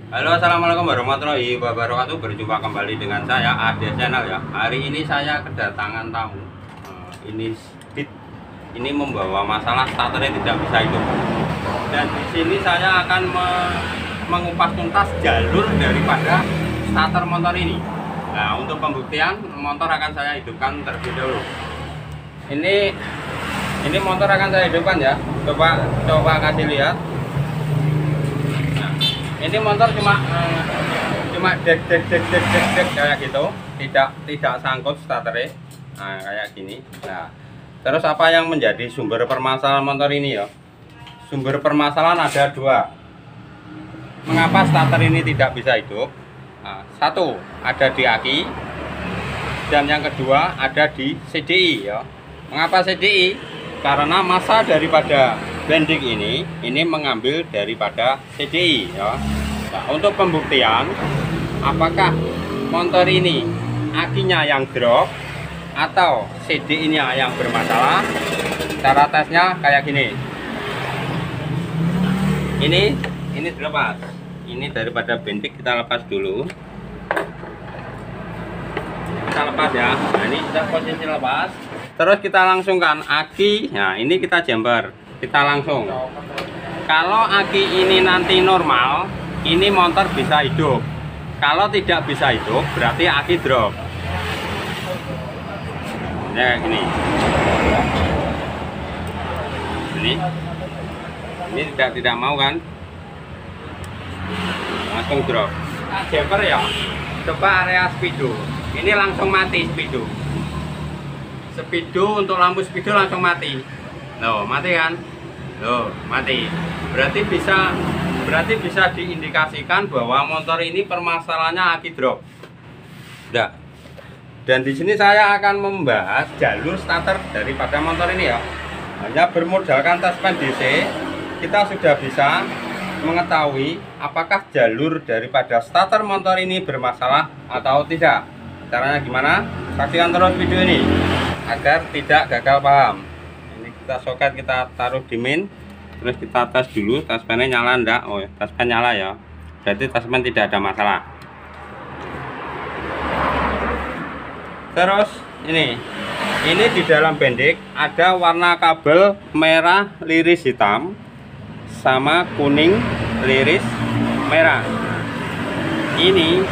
Halo, assalamualaikum warahmatullahi wabarakatuh. Berjumpa kembali dengan saya Ade Channel ya. Hari ini saya kedatangan tamu. Ini Speed ini membawa masalah starternya tidak bisa hidup. Dan di sini saya akan mengupas tuntas jalur daripada starter motor ini. Nah, untuk pembuktian motor akan saya hidupkan terlebih dahulu. Ini motor akan saya hidupkan ya. Coba kasih lihat. Ini motor cuma dek kayak gitu, tidak sangkut starternya. Nah, kayak gini. Nah, terus apa yang menjadi sumber permasalahan motor ini ya? Sumber permasalahan ada dua. Mengapa starter ini tidak bisa hidup? Nah, satu ada di aki, dan yang kedua ada di CDI ya. Mengapa CDI? Karena massa daripada bending ini mengambil daripada CDI ya. Nah, untuk pembuktian apakah motor ini akinya yang drop atau CDI-nya yang bermasalah, cara tesnya kayak gini. Ini dilepas. Ini daripada bending kita lepas dulu. Kita lepas ya. Nah, ini kita posisi lepas. Terus kita langsungkan aki. Nah, ini kita jumper. Kita langsung. Kalau aki ini nanti normal, ini motor bisa hidup. Kalau tidak bisa hidup, berarti aki drop. Ya, gini. Ini tidak mau kan? Langsung drop. Nah, jumper ya. Coba area speedo. Ini langsung mati speedo. Speedo untuk lampu speedo langsung mati. Loh, mati kan? Loh, mati. Berarti bisa diindikasikan bahwa motor ini permasalahannya aki drop. Udah. Dan di sini saya akan membahas jalur starter daripada motor ini ya. Hanya bermodalkan taspen DC, kita sudah bisa mengetahui apakah jalur daripada starter motor ini bermasalah atau tidak. Caranya gimana? Saksikan terus video ini agar tidak gagal paham. Ini kita soket, kita taruh di main, terus kita tes dulu taspennya nyala enggak. Oh, taspen nyala ya, berarti taspen tidak ada masalah. Terus ini di dalam bendek ada warna kabel merah liris hitam sama kuning liris merah. Ini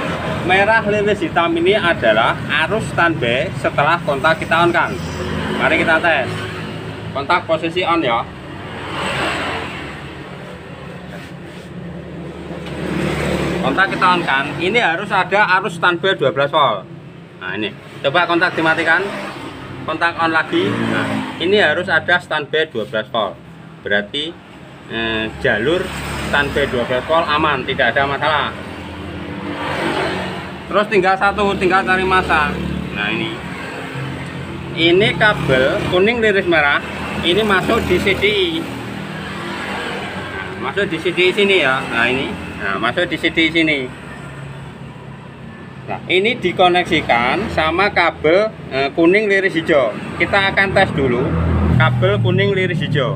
merah liris hitam ini adalah arus standby setelah kontak kita on kan. Mari kita tes. Kontak posisi on ya. Kontak kita on kan. Ini harus ada arus standby 12 volt. Nah, ini. Coba kontak dimatikan. Kontak on lagi. Nah, ini harus ada standby 12 volt. Berarti jalur standby 12 volt aman, tidak ada masalah. Terus tinggal cari massa. Nah, ini kabel kuning liris merah ini masuk di CDI. Masuk di CDI sini ya. Nah, masuk di CDI sini. Nah, ini dikoneksikan sama kabel kuning liris hijau. Kita akan tes dulu kabel kuning liris hijau.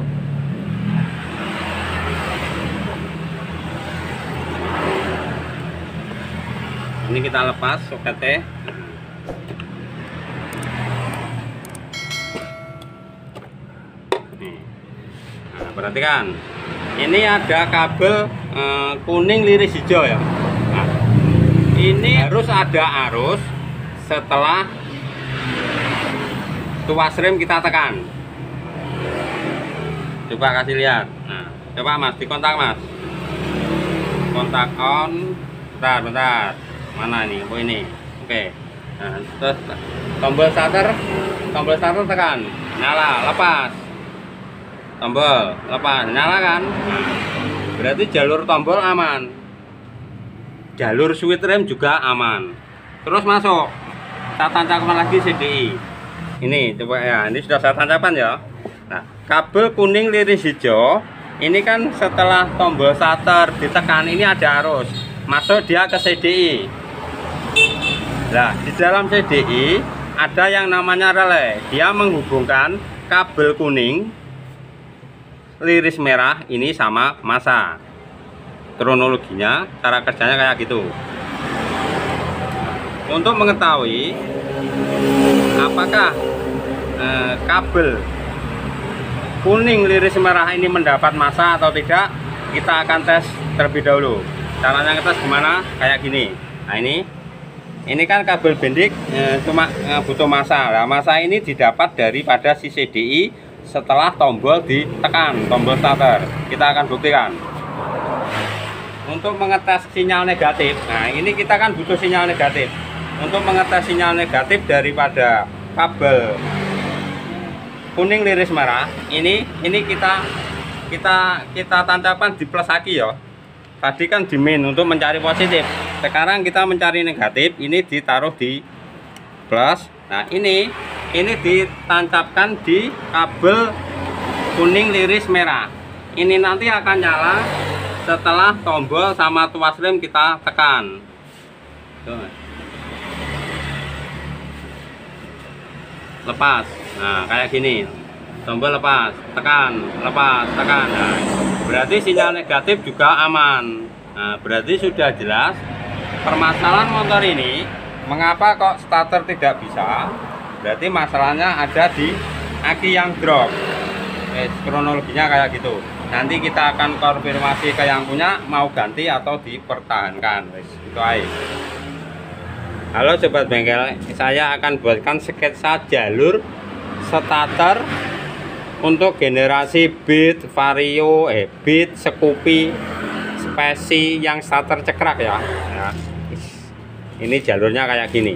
Ini kita lepas soketnya. Nah, perhatikan. Ini ada kabel kuning liris hijau ya. Nah, ini harus ada arus setelah tuas rem kita tekan. Coba kasih lihat. Nah, coba Mas, dikontak Mas. Kontak on. Bentar. Mana ini? Oh, ini. Oke. Nah, terus tombol starter tekan. Nyala, lepas. Tombol, lepas, nyala kan? Nah, berarti jalur tombol aman. Jalur switch rem juga aman. Terus masuk. Kita tancapkan lagi CDI. Ini coba ya, ini sudah saya tancapkan ya. Nah, kabel kuning liris hijau ini kan setelah tombol starter ditekan ini ada arus. Masuk dia ke CDI. Nah, di dalam CDI ada yang namanya relay. Dia menghubungkan kabel kuning liris merah ini sama massa. kronologinya, cara kerjanya kayak gitu. Untuk mengetahui apakah kabel kuning liris merah ini mendapat massa atau tidak, kita akan tes terlebih dahulu. Caranya ngetes gimana? Kayak gini. Nah ini kan kabel bendik cuma butuh massa. Nah, massa ini didapat daripada si CDI setelah tombol ditekan, tombol starter. Kita akan buktikan. Untuk mengetes sinyal negatif, nah ini kita kan butuh sinyal negatif. Untuk mengetes sinyal negatif daripada kabel kuning liris merah, ini kita tancapkan di plus aki ya. Tadi kan di min untuk mencari positif. Sekarang kita mencari negatif, ini ditaruh di plus. Nah, ini ditancapkan di kabel kuning liris merah. Ini nanti akan nyala setelah tombol sama tuas rem kita tekan. Tuh. Lepas, nah kayak gini, tombol lepas, tekan, lepas, tekan. Nah, berarti sinyal negatif juga aman. Nah, berarti sudah jelas permasalahan motor ini. Mengapa kok starter tidak bisa? Berarti masalahnya ada di aki yang drop. Kronologinya kayak gitu. Nanti kita akan konfirmasi ke yang punya mau ganti atau dipertahankan. Itu aja. Halo sobat bengkel, saya akan buatkan sketsa jalur starter untuk generasi Beat, Vario, Beat, Scoopy, Speci yang starter cekrak ya. Nah, ini jalurnya kayak gini.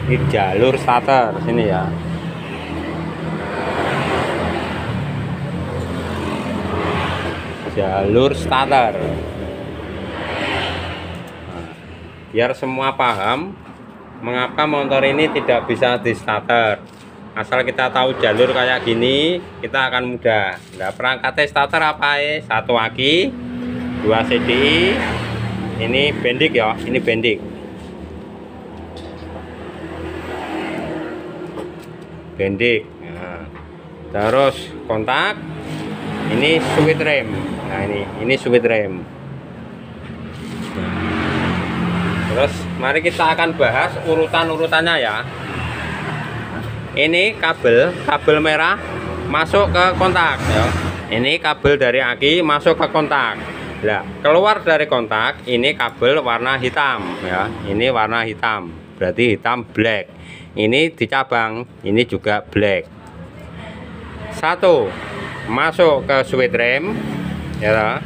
Ini jalur starter sini ya. Jalur starter. Biar semua paham mengapa motor ini tidak bisa di starter. Asal kita tahu jalur kayak gini, kita akan mudah. Nah, perangkatnya starter apa ya? 1 aki, 2 CDI, ini bendik ya, ini bendik. Bendik. Nah, terus kontak, ini switch rem. Nah, ini switch rem. Terus mari kita akan bahas urutan-urutannya ya. Ini kabel merah masuk ke kontak ya. Ini kabel dari aki masuk ke kontak. Nah, keluar dari kontak ini kabel warna hitam ya. Ini warna hitam, berarti hitam black. Ini dicabang, ini juga black. 1 masuk ke switch rem ya.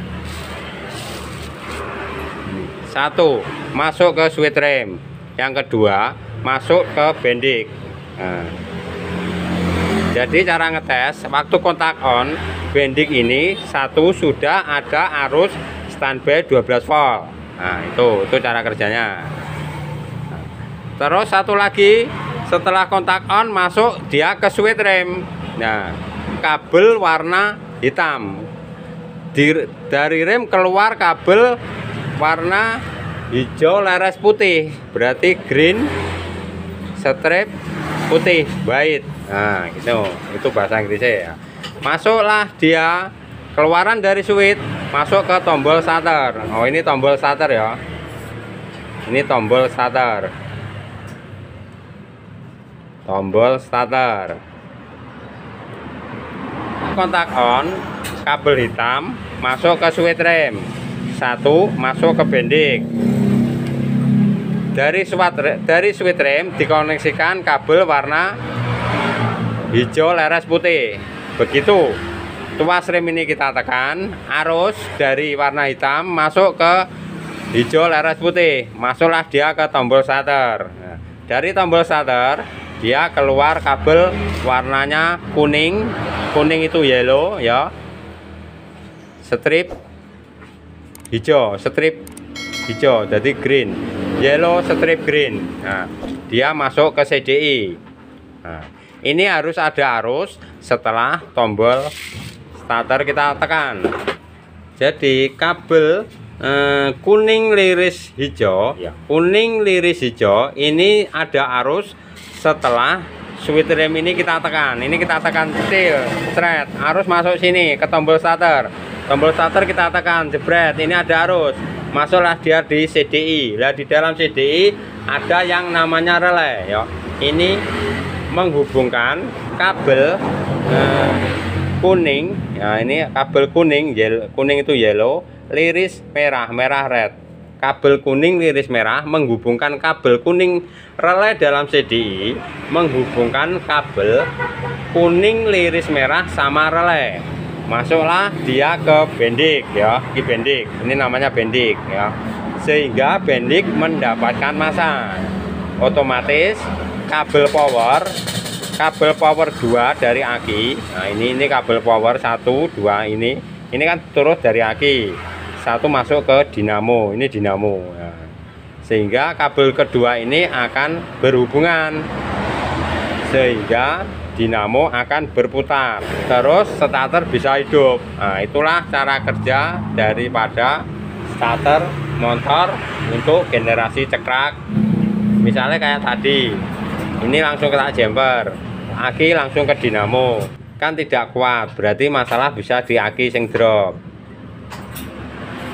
1 masuk ke switch rem, yang kedua masuk ke bendik. Nah, jadi cara ngetes waktu kontak on bendik ini 1 sudah ada arus standby 12 volt. Nah, itu cara kerjanya. Terus 1 lagi setelah kontak on masuk dia ke switch rem. Nah, kabel warna hitam dari rem keluar kabel warna hijau leres putih, berarti green strip putih white. Nah gitu, itu bahasa Inggrisnya ya. Masuklah dia keluaran dari switch, masuk ke tombol starter. Oh, ini tombol starter ya, ini tombol starter, tombol starter. Kontak on, kabel hitam masuk ke switch rem, 1 masuk ke bendik. Dari switch rem dikoneksikan kabel warna hijau leres putih. Begitu tuas rem ini kita tekan, arus dari warna hitam masuk ke hijau leres putih, masuklah dia ke tombol starter. Nah, dari tombol starter dia keluar kabel warnanya kuning itu yellow ya, strip hijau, jadi green, yellow strip green. Nah, dia masuk ke CDI. Nah, ini harus ada arus setelah tombol starter kita tekan. Jadi kabel kuning liris hijau, ya, kuning liris hijau ini ada arus setelah switch rem ini kita tekan. Ini kita tekan setel, thread, arus masuk sini ke tombol starter. tombol starter kita tekan, jebret, ini ada arus, masuklah dia di CDI. Nah, di dalam CDI ada yang namanya relay ya. Ini menghubungkan kabel kuning ya, ini kabel kuning, kuning itu yellow, liris merah, merah red. Kabel kuning liris merah menghubungkan kabel kuning relay dalam CDI, menghubungkan kabel kuning liris merah sama relay. Masuklah dia ke bendik ya, di bendik. Ini namanya bendik ya. Sehingga bendik mendapatkan massa. Otomatis kabel power 2 dari aki. Nah, ini kabel power 1 2 ini kan turut dari aki. Satu masuk ke dinamo, ini dinamo. Nah, sehingga kabel kedua ini akan berhubungan. Sehingga dinamo akan berputar, terus starter bisa hidup. Nah, itulah cara kerja daripada starter motor untuk generasi cekrak. Misalnya kayak tadi, ini langsung kena jumper, aki langsung ke dinamo, kan tidak kuat, berarti masalah bisa di aki sing drop.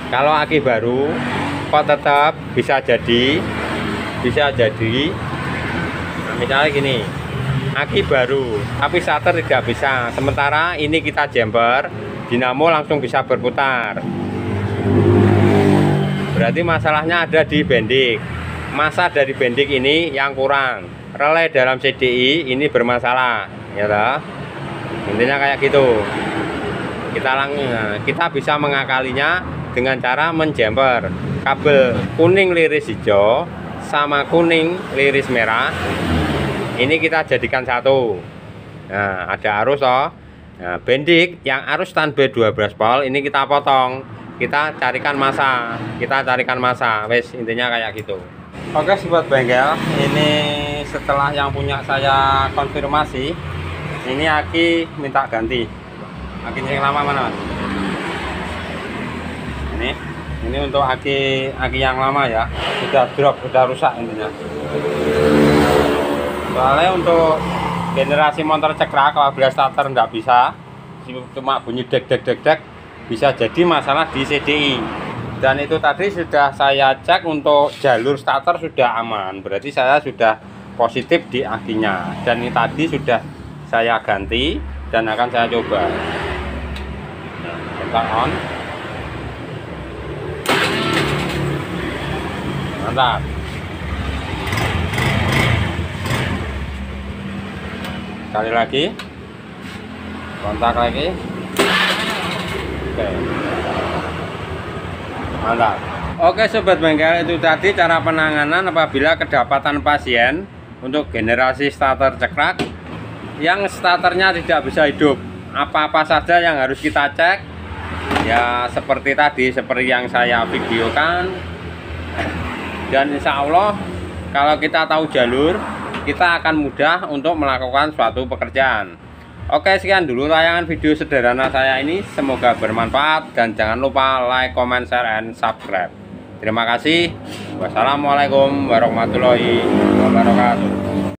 Kalau aki baru kok tetap bisa jadi nah, misalnya gini, aki baru tapi starter tidak bisa, sementara ini kita jumper, dinamo langsung bisa berputar, berarti masalahnya ada di bendik. Massa dari bendik ini yang kurang, relay dalam CDI ini bermasalah ya lah. Intinya kayak gitu. Kita bisa mengakalinya dengan cara menjumper kabel kuning liris hijau sama kuning liris merah. Ini kita jadikan satu. Nah, ada arus toh. Nah, bendik yang arus standby 12 volt ini kita potong. Kita carikan massa. Wes, intinya kayak gitu. Oke, sobat bengkel, ini setelah yang punya saya konfirmasi, ini aki minta ganti. Aki yang lama mana? Ini untuk aki yang lama ya. Sudah drop, sudah rusak intinya. Soalnya untuk generasi motor cekrak, kalau bila starter nggak bisa, cuma bunyi dek, bisa jadi masalah di CDI. Dan itu tadi sudah saya cek untuk jalur starter sudah aman, berarti saya sudah positif di akinya. Dan ini tadi sudah saya ganti dan akan saya coba. Kita on. Mantap. Sekali lagi, kontak lagi. Oke, mantap. Oke sobat bengkel, itu tadi cara penanganan apabila kedapatan pasien untuk generasi starter cekrak yang starternya tidak bisa hidup. Apa-apa saja yang harus kita cek ya, seperti tadi, seperti yang saya videokan. Dan insya Allah kalau kita tahu jalur, kita akan mudah untuk melakukan suatu pekerjaan. Oke, sekian dulu tayangan video sederhana saya ini, semoga bermanfaat dan jangan lupa like, comment, share, and subscribe. Terima kasih. Wassalamualaikum warahmatullahi wabarakatuh.